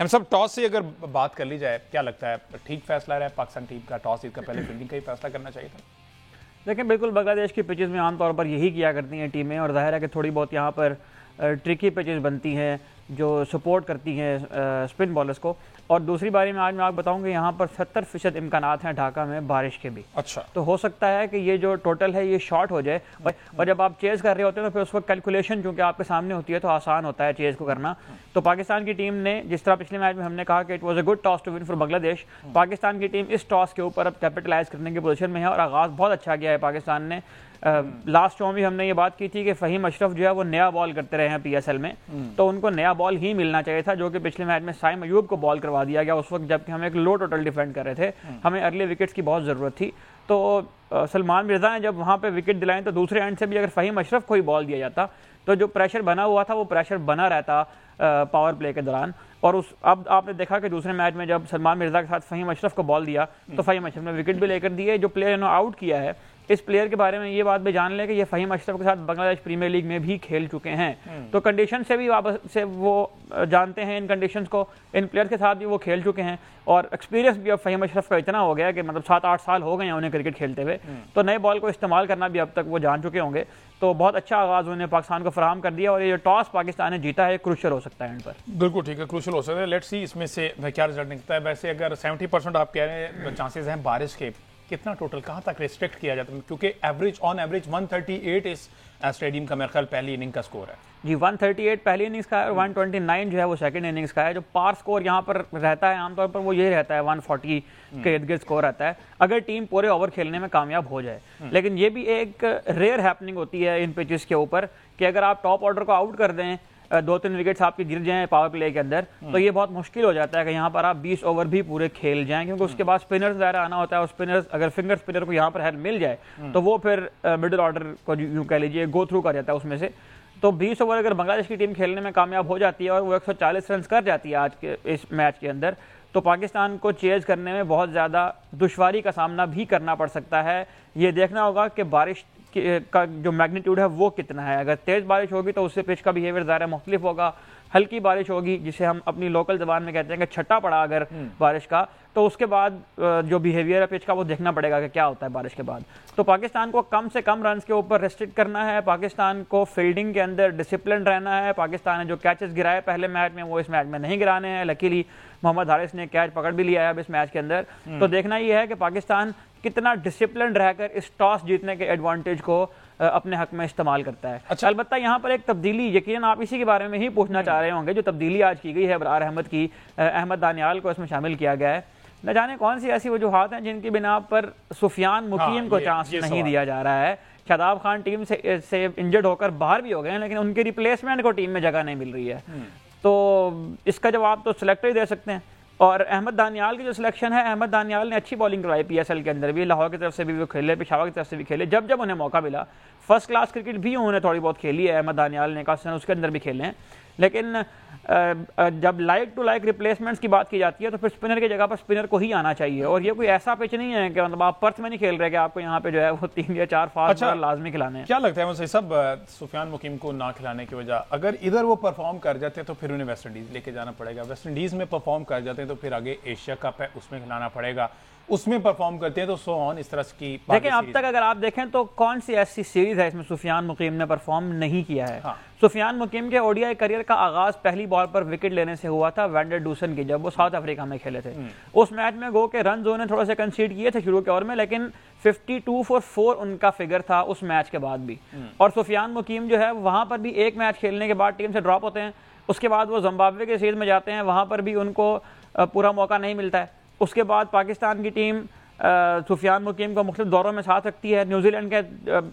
हम सब टॉस से अगर बात कर ली जाए, क्या लगता है ठीक फैसला रहा है पाकिस्तान टीम का? टॉस जीतकर पहले फील्डिंग का ही फैसला करना चाहिए था। लेकिन बिल्कुल बांग्लादेश की पिचेस में आमतौर पर यही किया करती हैं टीमें, और जाहिर है कि थोड़ी बहुत यहाँ पर ट्रिकी पिचेस बनती हैं जो सपोर्ट करती हैं स्पिन बॉलर्स को। और दूसरी बारी में आज मैं आपको बताऊं कि यहाँ पर 70% इम्कानात हैं ढाका में बारिश के भी। अच्छा, तो हो सकता है कि ये जो टोटल है ये शॉर्ट हो जाए, और जब आप चेज़ कर रहे होते हैं तो फिर उस वक्त कैलकुलेशन चूंकि आपके सामने होती है तो आसान होता है चेज़ को करना। तो पाकिस्तान की टीम ने, जिस तरह पिछले मैच में हमने कहा कि it was a good toss to win for Bangladesh, Pakistan की टीम इस टॉस के ऊपर अब कैपिटलाइज करने की पोजीशन में है और आगाज़ बहुत अच्छा किया है पाकिस्तान ने। लास्ट शो में हमने ये बात की थी कि फ़हीम अशरफ जो है वो नया बॉल करते रहे हैं PSL में, तो उनको नया बॉल ही मिलना चाहिए था, जो कि पिछले मैच में साइम अयूब को बॉल करवा दिया गया उस वक्त जबकि हम एक लो टोटल डिफेंड कर रहे थे, हमें अर्ली विकेट्स की बहुत ज़रूरत थी। तो सलमान मिर्ज़ा ने जब वहाँ पे विकेट दिलाएं तो दूसरे एंड से भी अगर फ़हीम अशरफ को ही बॉल दिया जाता तो जो प्रेशर बना हुआ था वो प्रेशर बना रहता पावर प्ले के दौरान। और अब आपने देखा कि दूसरे मैच में जब सलमान मिर्ज़ा के साथ फ़हीम अशरफ को बॉल दिया तो फ़हीम अशरफ ने विकेट भी लेकर दिए। जो प्लेयर ने आउट किया है, इस प्लेयर के बारे में ये बात भी जान लें कि ये फ़हीम अशरफ के साथ बांग्लादेश प्रीमियर लीग में भी खेल चुके हैं, तो कंडीशन से भी वापस से वो जानते हैं इन कंडीशंस को, इन प्लेयर्स के साथ भी वो खेल चुके हैं और एक्सपीरियंस भी अब फ़हीम अशरफ का इतना हो गया कि मतलब 7-8 साल हो गए हैं उन्हें क्रिकेट खेलते हुए, तो नए बॉल को इस्तेमाल करना भी अब तक वो जान चुके होंगे। तो बहुत अच्छा आगाज़ उन्होंने पाकिस्तान को फराहम कर दिया और ये जो टॉस पाकिस्तान ने जीता है क्रूशल हो सकता है इन पर। बिल्कुल ठीक है, क्रूशल हो सकता है। लेट्स सी इसमें से क्या रिजल्ट निकलता है। वैसे अगर 70% आप कह रहे हैं चांसेस हैं बारिश के, कितना टोटल कहाँ तक रिस्ट्रिक्ट किया जाता है? क्योंकि ऑन एवरेज 138 इस स्टेडियम का मेरे ख्याल पहली इनिंग का स्कोर है जी, 138 पहली इनिंग्स का है और 129 जो है वो सेकंड इनिंग्स का है। जो पार स्कोर यहाँ पर रहता है आमतौर पर वो ये रहता है 140 के इर्द गिर्द स्कोर रहता है अगर टीम पूरे ओवर खेलने में कामयाब हो जाए। लेकिन ये भी एक रेयर हैपनिंग होती है इन पिचेस के ऊपर कि अगर आप टॉप ऑर्डर को आउट कर दें, 2-3 विकेट्स आपके गिर जाएं पावर प्ले के अंदर, तो ये बहुत मुश्किल हो जाता है कि यहाँ पर आप 20 ओवर भी पूरे खेल जाएं, क्योंकि उसके बाद स्पिनर्स ज़्यादा आना होता है और स्पिनर्स अगर फिंगर स्पिनर को यहाँ पर हेल्प मिल जाए तो वो फिर मिडिल ऑर्डर को यूँ कह लीजिए गो थ्रू कर जाता है उसमें से। तो 20 ओवर अगर बांग्लादेश की टीम खेलने में कामयाब हो जाती है और वो 140 रन कर जाती है आज के इस मैच के अंदर, तो पाकिस्तान को चेज करने में बहुत ज़्यादा दुश्वारी का सामना भी करना पड़ सकता है। ये देखना होगा कि बारिश का जो मैग्नीट्यूड है वो कितना है। अगर तेज़ बारिश होगी तो उससे पिच का बिहेवियर ज़्यादा मुख्तलिफ होगा। हल्की बारिश होगी जिसे हम अपनी लोकल ज़बान में कहते हैं कि छट्टा पड़ा अगर बारिश का, तो उसके बाद जो बिहेवियर है पिच का वो देखना पड़ेगा कि क्या होता है बारिश के बाद। तो पाकिस्तान को कम से कम रन के ऊपर रेस्ट्रिक्ट करना है, पाकिस्तान को फील्डिंग के अंदर डिसिप्लिन रहना है। पाकिस्तान ने जो कैचेस गिराए पहले मैच में वो इस मैच में नहीं गिराने हैं। लकीली मोहम्मद हारिस ने कैच पकड़ भी लिया है अब इस मैच के अंदर। तो देखना ये है कि पाकिस्तान कितना डिसिप्लिन रहकर इस टॉस जीतने के एडवांटेज को अपने हक में इस्तेमाल करता है। अच्छा, अलबत्ता यहाँ पर एक तब्दीली, यकीनन आप इसी के बारे में ही पूछना चाह रहे होंगे, जो तब्दीली आज की गई है अबरार अहमद की, अहमद दानियाल को इसमें शामिल किया गया है। न जाने कौन सी ऐसी वजूहात हैं जिनकी बिना पर सुफियान मुकीम को चांस नहीं दिया जा रहा है। शादाब खान टीम से इंजर्ड होकर बाहर भी हो गए हैं, लेकिन उनके रिप्लेसमेंट को टीम में जगह नहीं मिल रही है। तो इसका जवाब तो सिलेक्टर ही दे सकते हैं। और अहमद दानियाल की जो सिलेक्शन है, अहमद दानियाल ने अच्छी बॉलिंग करवाई PSL के अंदर भी, लाहौर की तरफ से भी वो खेले, पेशावर की तरफ से भी खेले, जब जब उन्हें मौका मिला। फर्स्ट क्लास क्रिकेट भी उन्होंने थोड़ी बहुत खेली है अहमद दानियाल ने, खासकर उसके अंदर भी खेले हैं। लेकिन जब लाइक टू लाइक रिप्लेसमेंट्स की बात की जाती है तो फिर स्पिनर की जगह पर स्पिनर को ही आना चाहिए। और ये कोई ऐसा पिच नहीं है कि मतलब आप पर्थ में नहीं खेल रहे कि आपको यहाँ पे जो है वो 3 या 4 फास्ट बॉलर लाजमी खिलाने हैं। क्या लगता है मुझे सब सुफियान मुकीम को ना खिलाने की वजह, अगर इधर वो परफॉर्म कर जाते तो फिर उन्हें वेस्ट इंडीज लेके जाना पड़ेगा, वेस्ट इंडीज में परफॉर्म कर जाते हैं तो फिर आगे एशिया कप है उसमें खिलाना पड़ेगा, उसमें परफॉर्म करते हैं तो सो ऑन, इस तरह की देखें। अब तक अगर आप देखें तो कौन सी ऐसी सीरीज है इसमें सुफियान मुकीम ने परफॉर्म नहीं किया है। हाँ। सुफियान मुकीम के ODI करियर का आगाज पहली बॉल पर विकेट लेने से हुआ था वैंडर डूसन की, जब वो साउथ अफ्रीका में खेले थे। उस मैच में गो के रन उन्होंने थोड़ा सा कंसीड किए थे शुरू के ओवर में, लेकिन 52 for 4 उनका फिगर था उस मैच के बाद भी। और सुफियान मुकीम जो है वहां पर भी एक मैच खेलने के बाद टीम से ड्रॉप होते हैं, उसके बाद वो जिम्बाब्वे के सीरीज में जाते हैं, वहां पर भी उनको पूरा मौका नहीं मिलता है। उसके बाद पाकिस्तान की टीम सुफियान मुकीम को मुख्तलिफ दौरों में साथ रखती है। न्यूजीलैंड के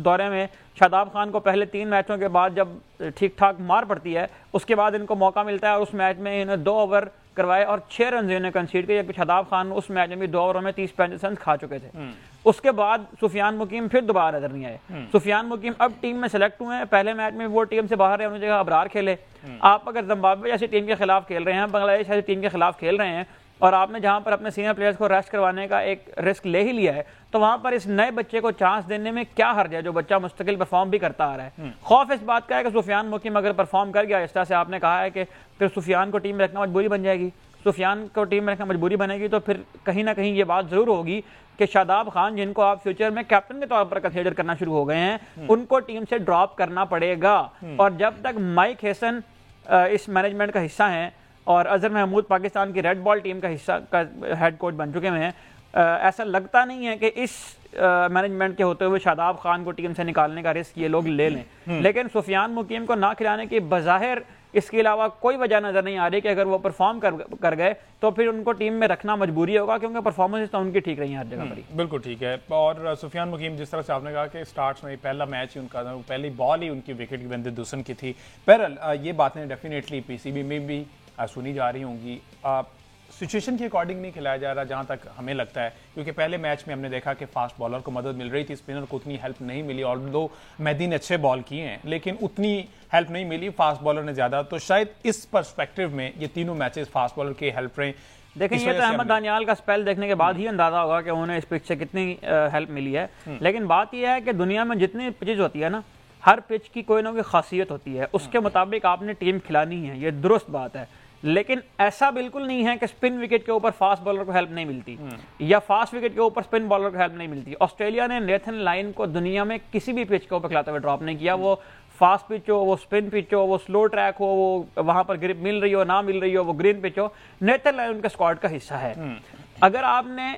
दौरे में शादाब खान को पहले 3 मैचों के बाद जब ठीक ठाक मार पड़ती है उसके बाद इनको मौका मिलता है और उस मैच में इन्हें 2 ओवर करवाए और 6 रन इन्हें कंसीड किए, जबकि शादाब खान उस मैच में भी 2 ओवरों में 30-35 रन खा चुके थे। उसके बाद सुफियान मुकीम फिर दोबारा नजर नहीं आए। सुफियान मुकीम अब टीम में सेलेक्ट हुए हैं, पहले मैच में वो टीम से बाहर है, उन्होंने जगह अबरार खेले। आप अगर जिम्बाब्वे जैसी टीम के खिलाफ खेल रहे हैं, बांग्लादेश जैसी टीम के खिलाफ खेल रहे हैं और आपने जहां पर अपने सीनियर प्लेयर्स को रेस्ट करवाने का एक रिस्क ले ही लिया है, तो वहां पर इस नए बच्चे को चांस देने में क्या हर्ज है जो बच्चा मुस्तकिल परफॉर्म भी करता आ रहा है। खौफ इस बात का है कि सुफियान मुकीम अगर परफॉर्म कर गया, इस तरह से आपने कहा है कि फिर सुफियान को टीम में रखना मजबूरी बन जाएगी। सुफियान को टीम में रखना मजबूरी बनेगी, तो फिर कहीं ना कहीं ये बात जरूर होगी कि शादाब खान, जिनको आप फ्यूचर में कैप्टन के तौर पर कंसीडर करना शुरू हो गए हैं, उनको टीम से ड्रॉप करना पड़ेगा। और जब तक माइक हेसन इस मैनेजमेंट का हिस्सा हैं और अजहर महमूद पाकिस्तान की रेड बॉल टीम का हिस्सा का हेड कोच बन चुके हैं, ऐसा लगता नहीं है कि इस मैनेजमेंट के होते हुए शादाब खान को टीम से निकालने का रिस्क ये लोग ले लें। लेकिन सुफियान मुकीम को ना खिलाने की बज़ाहिर इसके अलावा कोई वजह नजर नहीं आ रही कि अगर वो परफॉर्म कर गए तो फिर उनको टीम में रखना मजबूरी होगा, क्योंकि परफॉर्मेंस तो उनकी ठीक रही है हर जगह पर ही। बिल्कुल ठीक है। और सुफियान मुकीम, जिस तरह से आपने कहा कि स्टार्ट्स में पहला मैच ही उनका था, पहली बॉल ही उनकी विकेट की बंदे दुसन की थी। बहरहाल ये बातें डेफिनेटली पीसीबी में भी सुनी जा रही होंगी। सिचुएशन के अकॉर्डिंग नहीं खिलाया जा रहा जहां तक हमें लगता है, क्योंकि पहले मैच में हमने देखा कि फास्ट बॉलर को मदद मिल रही थी, स्पिनर को उतनी हेल्प नहीं मिली। और दो मेहदी ने अच्छे बॉल किए हैं लेकिन उतनी हेल्प नहीं मिली, फास्ट बॉलर ने ज्यादा। तो शायद इस पर्सपेक्टिव में ये तीनों मैचेस फास्ट बॉलर के हेल्प रहे। देखें, ये तो अहमद दानियाल का स्पेल देखने के बाद ही अंदाजा होगा कि उन्हें इस पिच से कितनी हेल्प मिली है। लेकिन बात यह है कि दुनिया में जितनी पिचेज होती है ना, हर पिच की कोई ना कोई खासियत होती है, उसके मुताबिक आपने टीम खिलानी है, ये दुरुस्त बात है। लेकिन ऐसा बिल्कुल नहीं है कि स्पिन विकेट के ऊपर फास्ट बॉलर को हेल्प नहीं मिलती या फास्ट विकेट के ऊपर स्पिन बॉलर को हेल्प नहीं मिलती। ऑस्ट्रेलिया ने नेथन लाइन को दुनिया में किसी भी पिच के ऊपर खिलाते हुए ड्रॉप नहीं किया, वो फास्ट पिच हो, वो स्पिन पिच हो, वो स्लो ट्रैक हो, वो वहां पर ग्रिप मिल रही हो ना मिल रही हो, वो ग्रीन पिच हो, नेथन लाइन उनके स्क्वाड का हिस्सा है। अगर आपने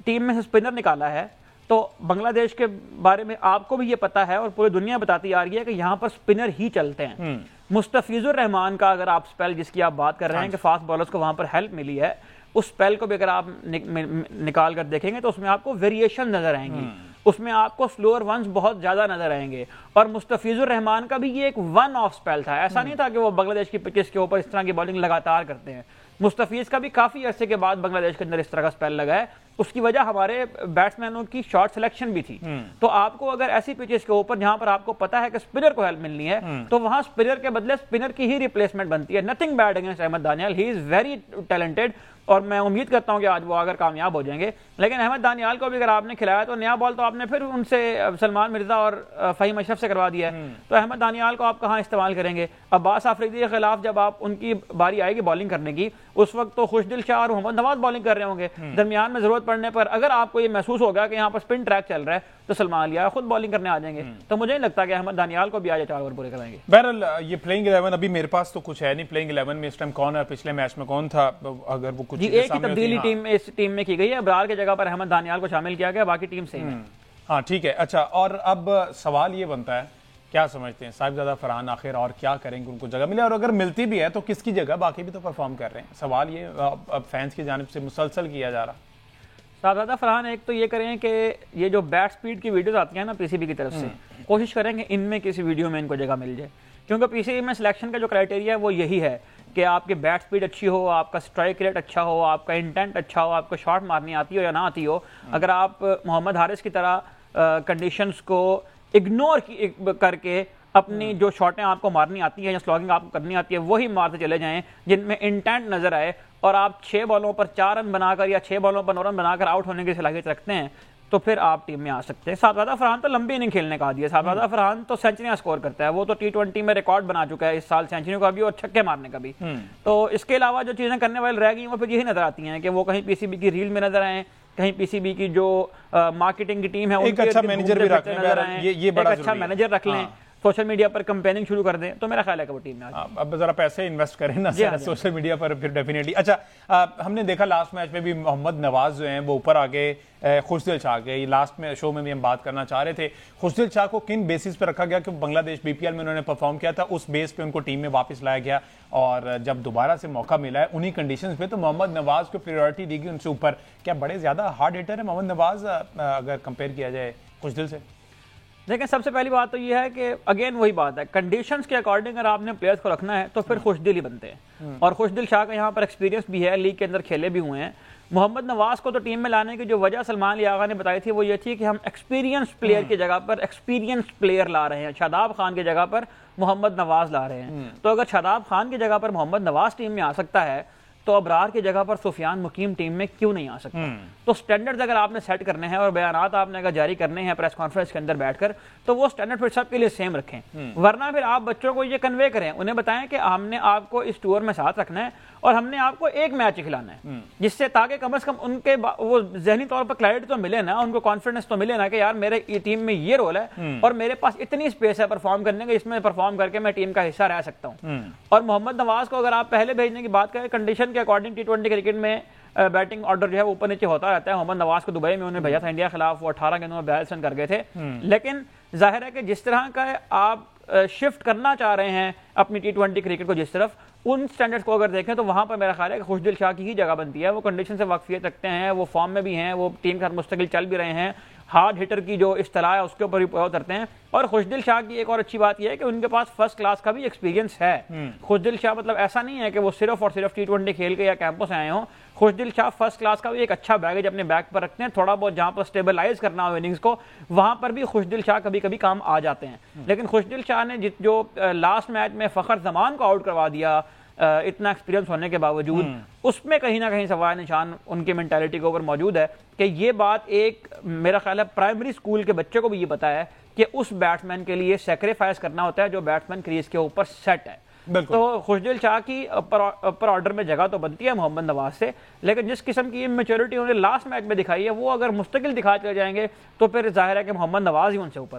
टीम में से स्पिनर निकाला है तो बांग्लादेश के बारे में आपको भी ये पता है और पूरी दुनिया बताती आ रही है कि यहाँ पर स्पिनर ही चलते हैं। मुस्तफिजुर रहमान का अगर आप स्पेल जिसकी आप बात कर रहे हैं कि फास्ट बॉलर्स को वहां पर हेल्प मिली है, उस स्पेल को भी अगर आप निकाल कर देखेंगे तो उसमें आपको वेरिएशन नजर आएंगी, उसमें आपको स्लोअर वंस बहुत ज्यादा नजर आएंगे। और मुस्तफिजुर रहमान का भी ये एक वन ऑफ स्पेल था, ऐसा नहीं था कि वो बांग्लादेश की पिचेस के ऊपर इस तरह की बॉलिंग लगातार करते हैं। मुस्तफिज का भी काफी अरसे के बाद बांग्लादेश के अंदर इस तरह का स्पेल लगा है, उसकी वजह हमारे बैट्समैनों की शॉट सिलेक्शन भी थी। तो आपको अगर ऐसी पिचेस के ऊपर जहां पर आपको पता है कि स्पिनर को हेल्प मिलनी है, तो वहां स्पिनर के बदले स्पिनर की ही रिप्लेसमेंट बनती है। Nothing bad against Ahmed Daniyal, he is very talented और मैं उम्मीद करता हूं कि आज वो अगर कामयाब हो जाएंगे। लेकिन अहमद दानियाल को भी अगर आपने खिलाया तो नया बॉल तो आपने फिर उनसे सलमान मिर्जा और फहीम अशरफ से करवा दिया है, तो अहमद दानियाल को आप कहां इस्तेमाल करेंगे? अब्बास आफरीदी के खिलाफ जब आप उनकी बारी आएगी बॉलिंग करने की, उस वक्त तो खुशदिल शाह और मोहम्मद नवाज बॉलिंग कर रहे होंगे। दरमियान में जरूरत पड़ने पर अगर आपको ये महसूस होगा कि यहाँ पर स्पिन ट्रैक चल रहा है तो सलमान लिया खुद बॉलिंग करने आ जाएंगे। तो मुझे नहीं लगता कि अहमद दानियाल को भी आज 4 ओवर पूरे कराएंगे। बहरहाल ये प्लेइंग 11 अभी मेरे पास तो कुछ है नहीं। प्लेइंग 11 में इस टाइम कौन है, पिछले मैच में कौन था, अगर वो कुछ एक ही तब्दीली इस टीम में की गई है, अब्रार की जगह पर अहमद दानियाल को शामिल किया गया, बाकी टीम सेम है। हाँ ठीक है। अच्छा, और अब सवाल ये बनता है, क्या समझते हैं साहिबजादा फरहान आखिर और क्या करेंगे, उनको जगह मिले, और अगर मिलती भी है तो किसकी जगह? बाकी भी तो परफॉर्म कर रहे हैं। सवाल ये अब फैंस की जानिब से मुसलसल किया जा रहा। साहिबजादा फरहान एक तो ये करें कि ये जो बैट स्पीड की वीडियोस आती हैं ना पीसीबी की तरफ से, कोशिश करें कि इनमें किसी वीडियो में इनको जगह मिल जाए, क्योंकि पीसीबी में सिलेक्शन का जो क्राइटेरिया है वो यही है कि आपकी बैट स्पीड अच्छी हो, आपका स्ट्राइक रेट अच्छा हो, आपका इंटेंट अच्छा हो, आपको शॉट मारनी आती हो या ना आती हो। अगर आप मोहम्मद हारिस की तरह कंडीशंस को इग्नोर करके अपनी जो शॉटें आपको मारनी आती हैं या स्लॉगिंग आपको करनी आती है वही मारते चले जाएं जिनमें इंटेंट नजर आए, और आप 6 बॉलों पर 4 रन बनाकर या 6 बॉलों पर 9 रन बनाकर आउट होने की सलाहियत रखते हैं, तो फिर आप टीम में आ सकते हैं। साहिबजादा फरहान तो लंबी इनिंग खेलने का आदी है, साहिबजादा फरहान तो सेंचुरियां स्कोर करता है, वो तो T20 में रिकॉर्ड बना चुका है इस साल, सेंचुरी का भी और छक्के मारने का भी। तो इसके अलावा जो चीजें करने वाली रह गई वो फिर यही नजर आती हैं कि वो कहीं पीसीबी की रील में नजर आए, कहीं पीसीबी की जो मार्केटिंग की टीम है एक अच्छा मैनेजर भी रख लें, ये बड़ा अच्छा मैनेजर रख लें, सोशल मीडिया पर कंपेनिंग शुरू कर दें, तो मेरा ख्याल है कि वो टीम में आ जाए। अब जरा पैसे इन्वेस्ट करें ना सोशल मीडिया पर, फिर डेफिनेटली। अच्छा, हमने देखा लास्ट मैच में भी मोहम्मद नवाज जो हैं वो ऊपर आ गए, खुशदिल शाह के लास्ट में शो में भी हम बात करना चाह रहे थे। खुशदिल शाह को किन बेसिस पे रखा गया कि बांग्लादेश बीपीएल में उन्होंने परफॉर्म किया था, उस बेस पे उनको टीम में वापस लाया गया, और जब दोबारा से मौका मिला है उन्हीं कंडीशंस पे तो मोहम्मद नवाज को प्रायोरिटी दी गई उनसे ऊपर। क्या बड़े ज्यादा हार्ड हिटर है मोहम्मद नवाज अगर कंपेयर किया जाए खुशदिल से? लेकिन सबसे पहली बात तो ये है कि अगेन वही बात है, कंडीशंस के अकॉर्डिंग अगर आपने प्लेयर्स को रखना है तो फिर खुशदिल ही बनते हैं, और खुशदिल शाह का यहाँ पर एक्सपीरियंस भी है, लीग के अंदर खेले भी हुए हैं। मोहम्मद नवाज को तो टीम में लाने की जो वजह सलमान लियागा ने बताई थी वो ये थी कि हम एक्सपीरियंस प्लेयर की जगह पर एक्सपीरियंस प्लेयर ला रहे हैं, शादाब खान की जगह पर मोहम्मद नवाज ला रहे हैं। तो अगर शादाब खान की जगह पर मोहम्मद नवाज टीम में आ सकता है तो अबरार की जगह पर सुफियान मुकीम टीम में क्यों नहीं आ सकता? तो स्टैंडर्ड्स अगर आपने सेट करने हैं और बयानात आपने अगर जारी करने हैं प्रेस कॉन्फ्रेंस के अंदर बैठकर, तो वो स्टैंडर्ड फिर सबके लिए सेम रखें। वरना फिर आप बच्चों को ये कन्वे करें, उन्हें बताएं कि हमने आपको इस टूर में साथ रखना है और हमने आपको एक मैच खिलाना है, जिससे ताकि कम से कम उनके वो जहनी तौर पर क्लैरिटी तो मिले ना, उनको कॉन्फिडेंस तो मिले ना कि यार मेरे टीम में ये रोल है और मेरे पास इतनी स्पेस है परफॉर्म करने का, इसमें परफॉर्म करके मैं टीम का हिस्सा रह सकता हूं। और मोहम्मद नवाज को अगर आप पहले भेजने की बात करें, कंडीशन के अकॉर्डिंग टी20 क्रिकेट में बैटिंग ऑर्डर जो है ऊपर नीचे होता रहता है। मोहम्मद नवाज को दुबई में उन्होंने भेजा था इंडिया के खिलाफ, वो 18 गेंदों में 42 रन कर गए थे। लेकिन जाहिर है कि जिस तरह का आप शिफ्ट करना चाह रहे हैं अपनी टी20 क्रिकेट को जिस तरफ, उन स्टैंडर्ड्स को अगर देखें तो वहां पर मेरा ख्याल है कि खुशदिल शाह की ही जगह बनती है। वो कंडीशन से वाकफियत रखते हैं, वो फॉर्म में भी हैं, वो टीम के साथ मुस्तकिल चल भी रहे हैं, हार्ड हिटर की जो इस्तिलाह है उसके ऊपर भी पूरा उतरते हैं। और खुशदिल शाह की एक और अच्छी बात यह है कि उनके पास फर्स्ट क्लास का भी एक्सपीरियंस है। खुशदिल शाह मतलब ऐसा नहीं है कि वो सिर्फ और सिर्फ टी20 खेल के या कैंपों से आए हों। खुशदिल शाह फर्स्ट क्लास का भी एक अच्छा बैगेज अपने बैक पर रखते हैं। थोड़ा बहुत जहां पर स्टेबलाइज करना हो इनिंग्स को, वहां पर भी खुशदिल शाह कभी कभी काम आ जाते हैं। लेकिन खुशदिल शाह ने जो लास्ट मैच में फखर जमान को आउट करवा दिया इतना एक्सपीरियंस होने के बावजूद, उसमें कहीं ना कहीं सवाल निशान उनकी मेंटालिटी के ऊपर मौजूद है कि ये बात एक मेरा ख्याल है प्राइमरी स्कूल के बच्चे को भी ये पता है कि उस बैट्समैन के लिए सेक्रीफाइस करना होता है जो बैट्समैन क्रीज के ऊपर सेट है। तो खुशदिल शाह की अपर ऑर्डर में जगह तो बनती है मोहम्मद नवाज से, लेकिन जिस किस्म की इमेच्योरिटी उन्होंने लास्ट मैच में दिखाई है, वो अगर मुस्तकिल दिखा चले जाएंगे तो फिर जाहिर है कि मोहम्मद नवाज ही उनसे ऊपर है।